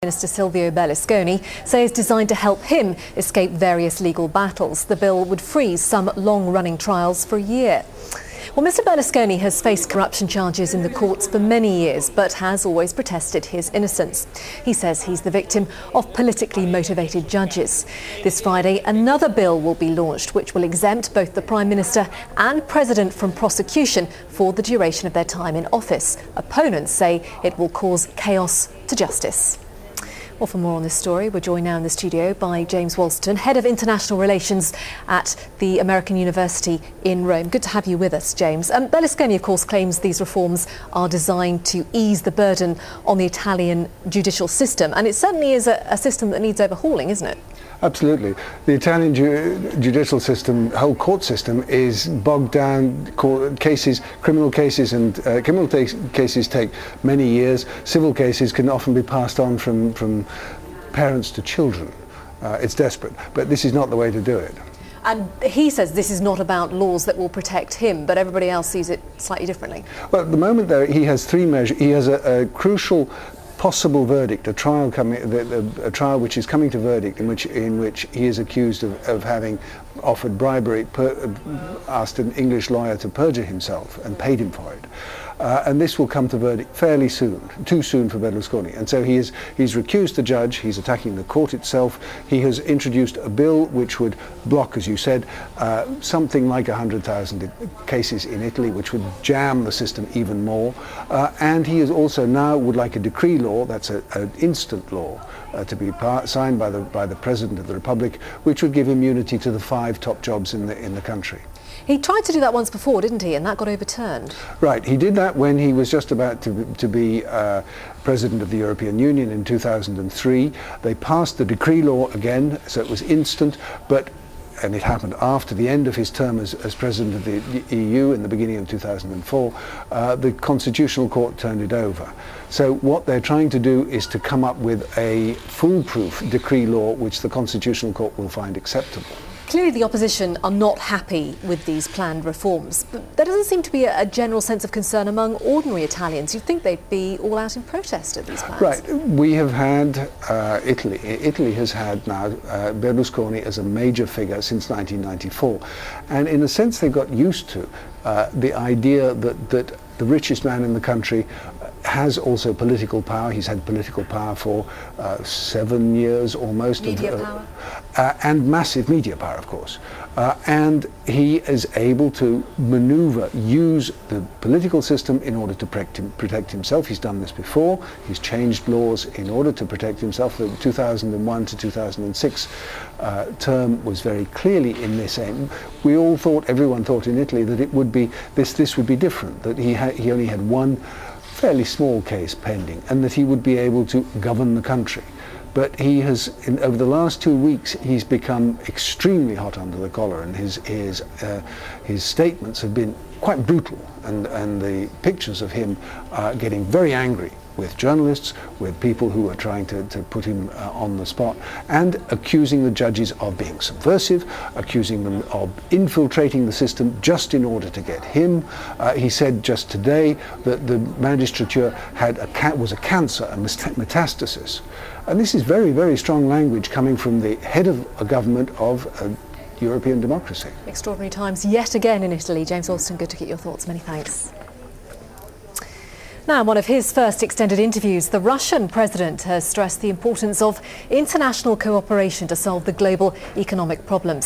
Minister Silvio Berlusconi say is designed to help him escape various legal battles. The bill would freeze some long-running trials for a year. Well, Mr. Berlusconi has faced corruption charges in the courts for many years, but has always protested his innocence. He says he's the victim of politically motivated judges. This Friday, another bill will be launched, which will exempt both the Prime Minister and President from prosecution for the duration of their time in office. Opponents say it will cause chaos to justice. Well, for more on this story, we're joined now in the studio by James Walston, Head of International Relations at the American University in Rome. Good to have you with us, James. Berlusconi, of course, claims these reforms are designed to ease the burden on the Italian judicial system, and it certainly is a system that needs overhauling, isn't it? Absolutely. The Italian judicial system, whole court system, is bogged down. Criminal cases take many years. Civil cases can often be passed on from parents to children. It's desperate, but this is not the way to do it. And he says this is not about laws that will protect him, but everybody else sees it slightly differently. Well, at the moment, though, he has three measures. He has a crucial possible verdict, a trial which is coming to verdict, in which he is accused of having offered bribery, asked an English lawyer to perjure himself and paid him for it. And this will come to verdict fairly soon, too soon for Berlusconi. And so he's recused the judge, he's attacking the court itself. He has introduced a bill which would block, as you said, something like 100,000 cases in Italy, which would jam the system even more. And he is also now would like a decree law, that's an instant law, to be signed by the President of the Republic, which would give immunity to the 5 top jobs in the country. He tried to do that once before, didn't he? And that got overturned. Right. He did that when he was just about to be President of the European Union in 2003. They passed the decree law again, so it was instant, and it happened after the end of his term as President of the EU in the beginning of 2004, the Constitutional Court turned it over. So what they're trying to do is to come up with a foolproof decree law which the Constitutional Court will find acceptable. Clearly the opposition are not happy with these planned reforms, but there doesn't seem to be a general sense of concern among ordinary Italians. You'd think they'd be all out in protest at these plans. Right. We have had Italy has had now Berlusconi as a major figure since 1994, and in a sense they got used to the idea that the richest man in the country has also political power. He's had political power for 7 years almost. Media power. And massive media power, of course. And he is able to use the political system in order to protect himself. He's done this before. He's changed laws in order to protect himself. The 2001 to 2006 term was very clearly in this aim. Everyone thought in Italy that it would be, this would be different, that he only had one fairly small case pending, and that he would be able to govern the country. But he has, over the last 2 weeks, he's become extremely hot under the collar, and his statements have been quite brutal, and the pictures of him getting very angry with journalists, with people who are trying to put him on the spot, and accusing the judges of being subversive, accusing them of infiltrating the system just in order to get him. He said just today that the magistrature was a cancer, a metastasis. And this is very, very strong language coming from the head of a government of a European democracy. Extraordinary times yet again in Italy. James Walston, good to get your thoughts. Many thanks. Now, in one of his first extended interviews, the Russian president has stressed the importance of international cooperation to solve the global economic problems.